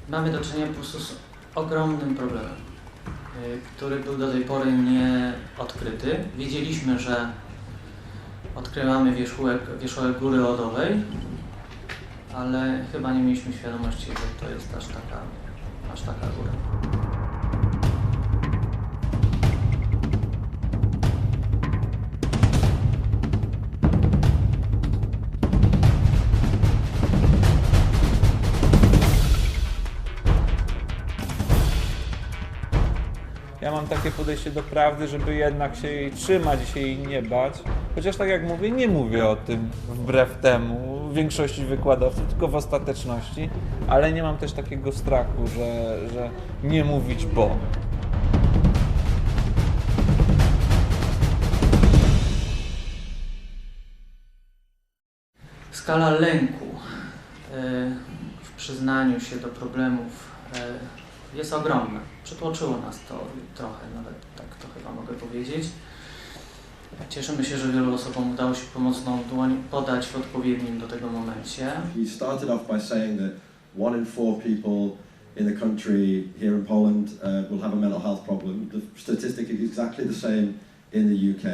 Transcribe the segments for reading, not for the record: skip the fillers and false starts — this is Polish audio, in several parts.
Mamy do czynienia po prostu z ogromnym problemem, który był do tej pory nieodkryty. Wiedzieliśmy, że odkrywamy wierzchołek góry lodowej, ale chyba nie mieliśmy świadomości, że to jest aż taka góra. Ja mam takie podejście do prawdy, żeby jednak się jej trzymać i się jej nie bać. Chociaż tak jak mówię, nie mówię o tym wbrew temu większości wykładowców, tylko w ostateczności, ale nie mam też takiego strachu, że nie mówić bo. Skala lęku w przyznaniu się do problemów jest ogromna. Przytłoczyło nas to trochę, nawet tak to chyba mogę powiedzieć. Cieszymy się, że wielu osobom udało się pomocną dłoń podać w odpowiednim do tego momencie. He started off by saying that 1 in 4 people in the country here in Poland will have a mental health problem. The statistic is exactly the same in the UK.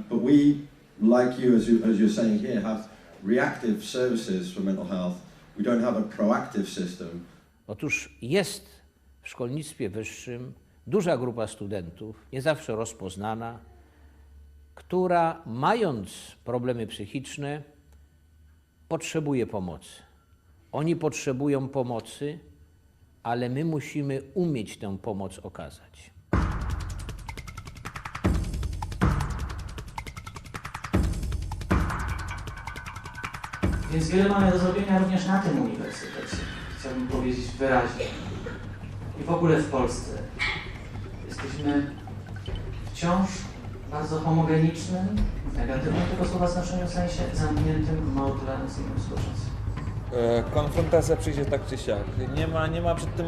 But we, like you, as you're saying here, have reactive services for mental health. We don't have a proactive system. Otóż jest w szkolnictwie wyższym duża grupa studentów, nie zawsze rozpoznana, która mając problemy psychiczne, potrzebuje pomocy. Oni potrzebują pomocy, ale my musimy umieć tę pomoc okazać. Więc wiele mamy do zrobienia również na tym uniwersytecie. Chciałbym powiedzieć wyraźnie. I w ogóle w Polsce. Jesteśmy wciąż bardzo homogenicznym, w negatywnym tego słowa znaczeniu sensie, zamkniętym, mało tolerancyjnym społeczeństwem. Konfrontacja przyjdzie tak czy siak. Nie ma przed tym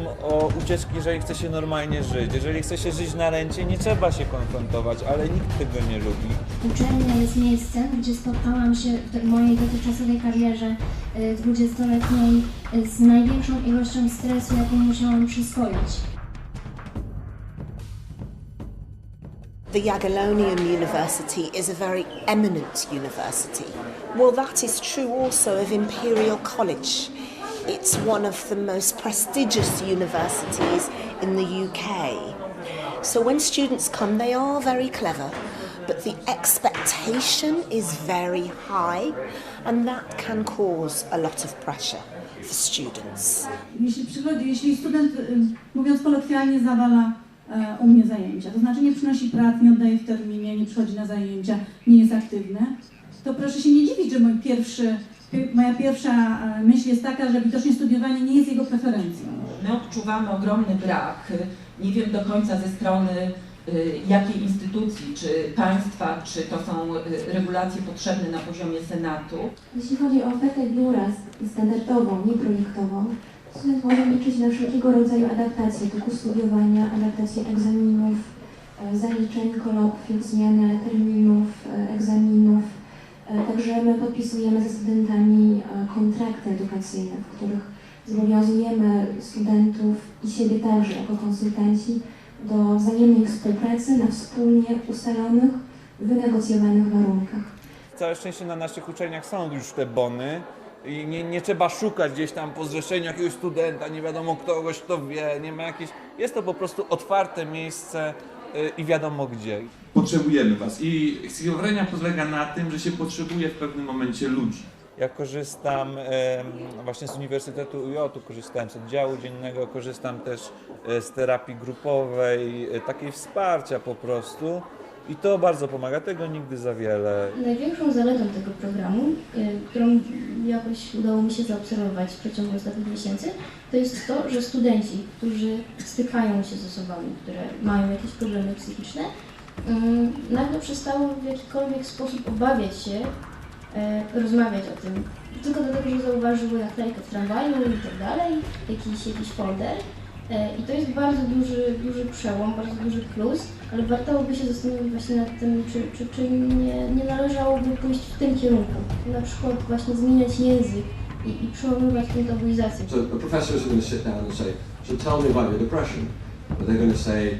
ucieczki, jeżeli chce się normalnie żyć. Jeżeli chce się żyć na rencie, nie trzeba się konfrontować, ale nikt tego nie lubi. Uczelnia jest miejscem, gdzie spotkałam się w mojej dotychczasowej karierze 20-letniej z największą ilością stresu, jaką musiałam przyswoić. The Jagiellonian University is a very eminent university. Well, that is true also of Imperial College. It's one of the most prestigious universities in the UK. So when students come, they are very clever, but the expectation is very high, and that can cause a lot of pressure for students. Jeśli student, mówiąc kolokwialnie, zawala u mnie zajęcia, to znaczy nie przynosi prac, nie oddaje w terminie, nie przychodzi na zajęcia, nie jest aktywny, to proszę się nie dziwić, że moja pierwsza myśl jest taka, że widocznie studiowanie nie jest jego preferencją. My odczuwamy ogromny brak, nie wiem do końca ze strony jakiej instytucji, czy państwa, czy to są regulacje potrzebne na poziomie Senatu. Jeśli chodzi o ofertę biura standardową, nieprojektową, student może liczyć na wszelkiego rodzaju adaptacje toku studiowania, adaptacje egzaminów, zaliczeń, kolokwiów, zmianę terminów, egzaminów. Także my podpisujemy ze studentami kontrakty edukacyjne, w których zobowiązujemy studentów i siebie także jako konsultanci do wzajemnej współpracy na wspólnie ustalonych, wynegocjowanych warunkach. Całe szczęście na naszych uczelniach są już te bony i nie trzeba szukać gdzieś tam po zrzeszeniu jakiegoś studenta, nie wiadomo kogoś, kto wie, nie ma jakiejś... Jest to po prostu otwarte miejsce i wiadomo gdzie. Potrzebujemy Was i schizofrenia polega na tym, że się potrzebuje w pewnym momencie ludzi. Ja korzystam właśnie z Uniwersytetu UJ, korzystałem z oddziału dziennego, korzystam też z terapii grupowej, takiej wsparcia po prostu i to bardzo pomaga, tego nigdy za wiele. Największą zaletą tego programu, którą jakoś udało mi się zaobserwować w przeciągu ostatnich miesięcy, to jest to, że studenci, którzy stykają się z osobami, które mają jakieś problemy psychiczne, nagle przestało w jakikolwiek sposób obawiać się rozmawiać o tym. Tylko dlatego, że zauważyły naklejkę w tramwaju i tak dalej, jakiś folder. I to jest bardzo duży przełom, bardzo duży plus, ale warto by się zastanowić właśnie nad tym, czy nie należałoby pójść w tym kierunku. Na przykład właśnie zmieniać język i przełamywać tę tabuizację. So the professors are going to sit down and say, so tell me about your depression. But they're going to say,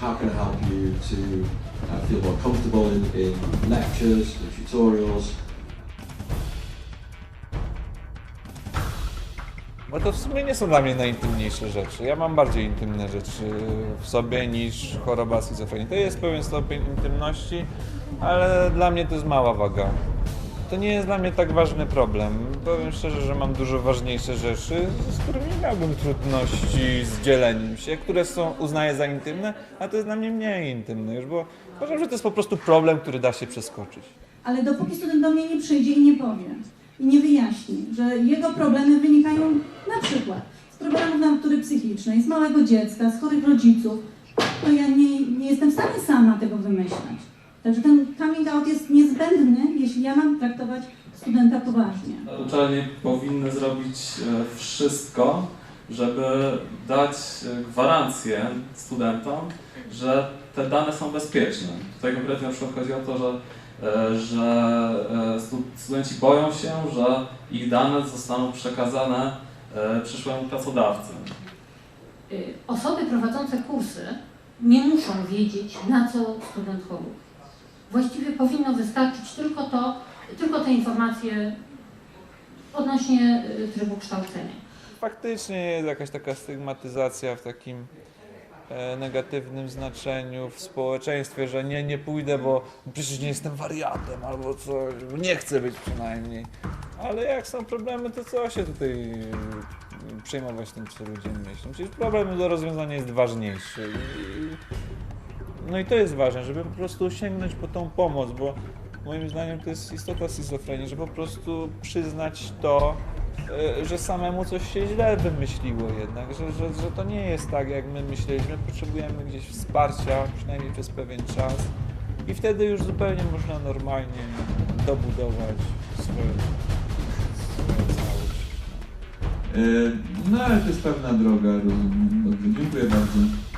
how can I help you to feel more comfortable in lectures, in tutorials. Bo to w sumie nie są dla mnie najintymniejsze rzeczy. Ja mam bardziej intymne rzeczy w sobie niż choroba schizofrenii. To jest pewien stopień intymności, ale dla mnie to jest mała waga. To nie jest dla mnie tak ważny problem. Powiem szczerze, że mam dużo ważniejsze rzeczy, z którymi miałbym trudności z dzieleniem się, które uznaję za intymne, a to jest dla mnie mniej intymne już, bo uważam, że to jest po prostu problem, który da się przeskoczyć. Ale dopóki student do mnie nie przyjdzie i nie powie, i nie wyjaśni, że jego problemy wynikają na przykład z problemów natury psychicznej, z małego dziecka, z chorych rodziców, to ja nie jestem w stanie sama tego wymyślać. Także ten coming out jest niezbędny, jeśli ja mam traktować studenta poważnie. Uczelnie powinny zrobić wszystko, żeby dać gwarancję studentom, że te dane są bezpieczne. Tutaj konkretnie na przykład chodzi o to, że studenci boją się, że ich dane zostaną przekazane przyszłemu pracodawcy. Osoby prowadzące kursy nie muszą wiedzieć, na co student choruje. Właściwie powinno wystarczyć tylko te informacje odnośnie trybu kształcenia. Faktycznie jest jakaś taka stygmatyzacja w takim negatywnym znaczeniu w społeczeństwie, że nie pójdę, bo przecież nie jestem wariatem albo coś, nie chcę być przynajmniej. Ale jak są problemy, to co się tutaj przejmować tym, co ludzie myślą? Przecież problem do rozwiązania jest ważniejszy. No i to jest ważne, żeby po prostu sięgnąć po tą pomoc, bo moim zdaniem to jest istota schizofrenii, że po prostu przyznać to, że samemu coś się źle wymyśliło jednak, że to nie jest tak, jak my myśleliśmy, potrzebujemy gdzieś wsparcia, przynajmniej przez pewien czas i wtedy już zupełnie można normalnie dobudować swoją całość. No ale to jest pewna droga, rozumiem. Dobrze, dziękuję bardzo.